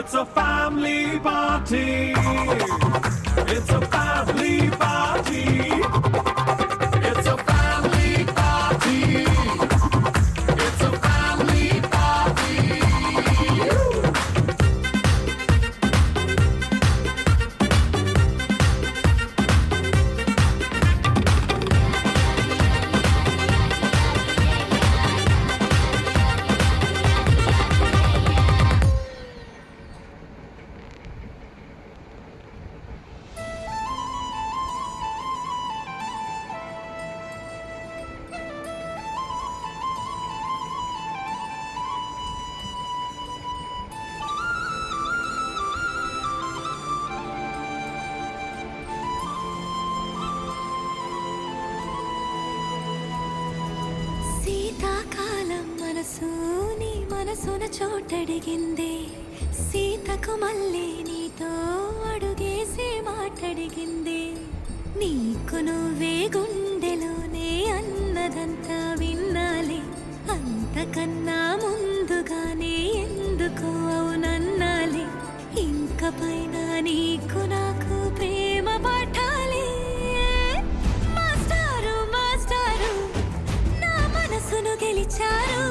It's a family party. It's a family party. It's a family party. It's a family party. శీతాకాలం మనసు నీ మనసున చోటడిగిందే సీతకు మళ్ళీ నీతో అడుగేసి మాటడిగిందే నీకు నువ్వే గుండెలోనే అన్నదంతా విన్నాలే అంతకన్నా ముందుగానే ఎందుకు అవునన్నాలే ఇంక పైన నీకు నాకు ప్రేమ పాఠాలే మాస్టారు మాస్టారు నా మనసును గెలిచారు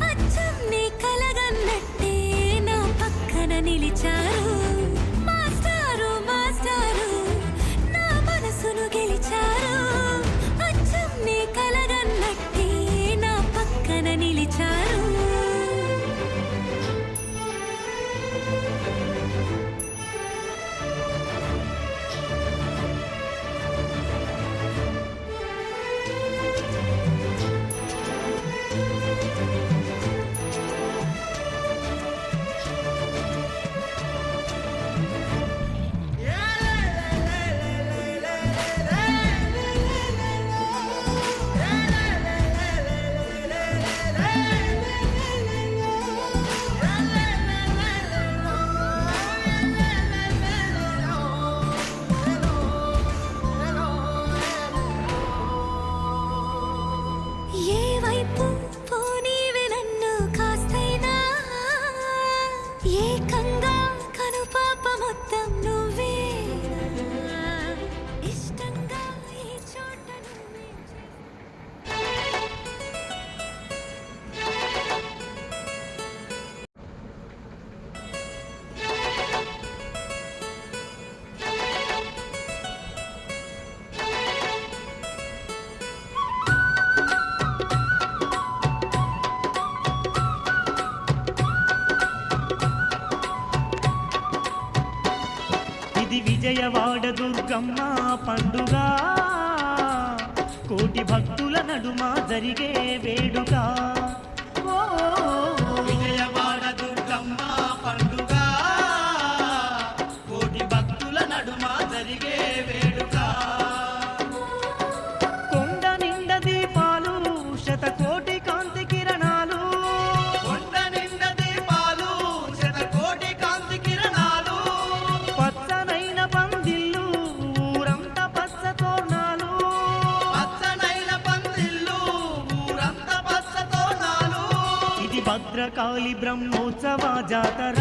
అచ్చం నీ కలగన్నట్టే నా పక్కన నిలిచారు మాస్టారు మాస్టారు నా మనసును గెలిచారు అచ్చం నీ కలగన్నట్టే నా పక్కన నిలిచారు ఏ వైపు పోనీవి నన్ను కాస్తైనా ఏకంగా కనుపాప మొత్తం నువ్వే ఇష్టంగా ఈ చోట నువ్వే ఇది విజయవాడ దుర్గమ్మ పండుగ కోటి భక్తుల నడుమ జరిగే వేడుక ఓ విజయవాడ దుర్గమ్మ పండుగ కోటి భక్తుల నడుమ జరిగే వేడుక కొండ నిండా దీపాలు శతకోటి కాంతి కిరణాలు కొండ నిండా దీపాలు శతకోటి కాంతి కిరణాలు పచ్చనైన పందిళ్ళు ఊరంతా పచ్చ తోరణాలు పచ్చనైన పందిళ్ళు ఊరంతా పచ్చ తోరణాలు ఇది భద్రకాళి బ్రహ్మోత్సవ జాతర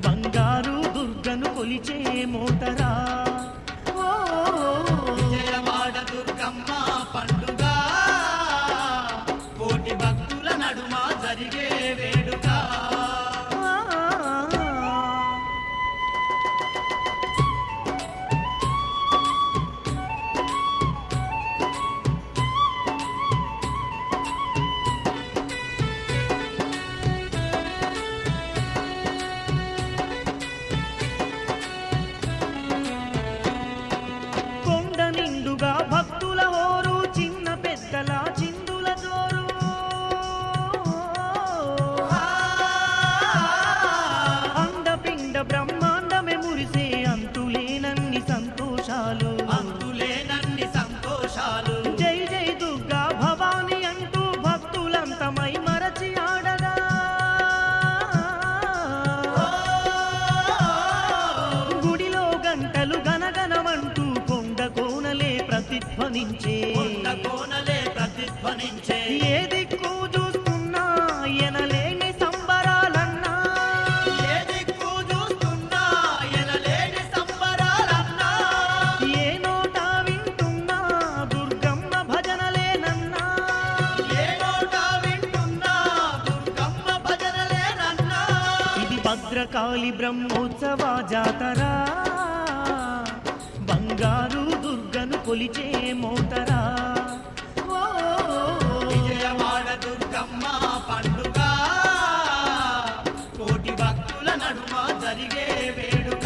బంగారు దుర్గను కొలిచే మోతరా ఓ విజయవాడ దుర్గమ్మ పండుగ కోటి భక్తుల నడుమ జరిగే వేడుక కొండ నిండుగా భక్తుల హోరు చిన్న పెద్దల చిందుల జోరు ఆ భద్రకాళి బ్రహ్మోత్సవ జాతర బంగారు దుర్గను కొలిచే మోతరా ఓ విజయవాడ దుర్గమ్మ పండుగ కోటి భక్తుల నడుమ జరిగే వేడుక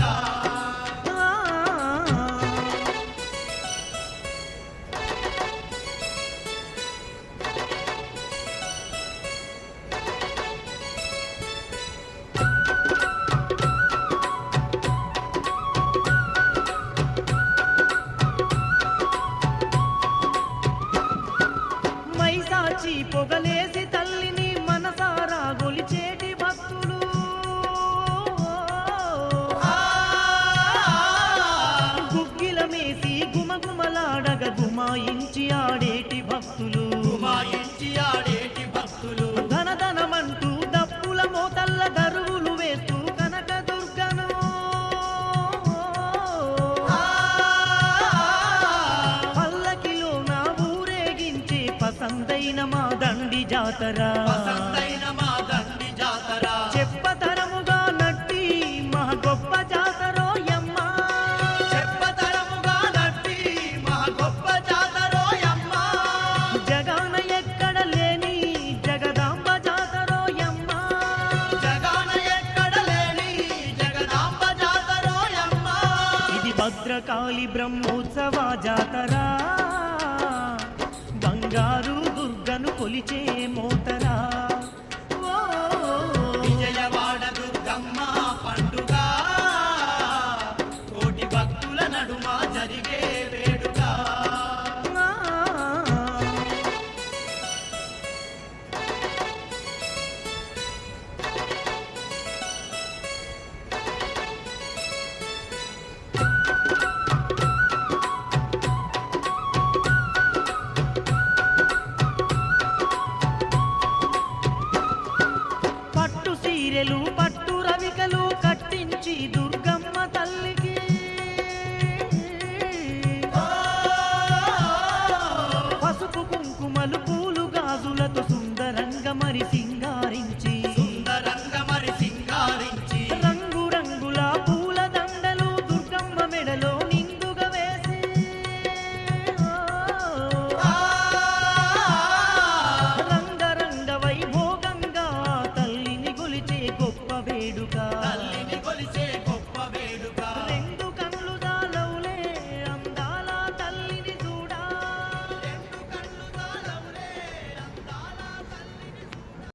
మైసాచి పొగలేసి తల్లిని మనసారా గొలిచేటి భక్తులు గుగ్గిల మేసి గుమగుమలాడగ గుమాయించి ఆడేటి భక్తులు గుమాయించి ఆడేటి భక్తులు ధనధనమంటూ దప్పుల మోతల్ల దరువులు వేస్తూ కనక దుర్గను పల్లకిలో నా ఊరేగించే పసందైన మా దండి జాతర వసంతైన మా దండి జాతర చెప్పతరముగా నట్టి మా గొప్ప జాతరో యమ్మ చెప్పతరముగా నట్టి మా గొప్ప జాతరోయమ్మ జగాన ఎక్కడ లేని జగదాంబ జాతరో యమ్మ జగాన ఎక్కడ లేని జగదాంబ జాతరోయమ్మ ఇది భద్రకాళి బ్రహ్మోత్సవ జాతర బంగారు దుర్గను కొలిచే మోతరా ఓ విజయవాడ దుర్గమ్మ పండుగ కోటి భక్తుల నడుమ జరిగే వేడుక పట్టు సీరెలు పట్టు రవికలు కట్టించి దుర్గమ్మ తల్లికి పసుపు కుంకుమలు పూలు గాజులతో సుందరంగా మరి సింగారించి సుందరంగ మరి సింగారించి రంగు రంగుల పూల దండలు దుర్గమ్మ మెడలో నిండుగా వేసి రంగరంగ వైభోగంగా తల్లిని గొలిచే గొప్ప వేడుక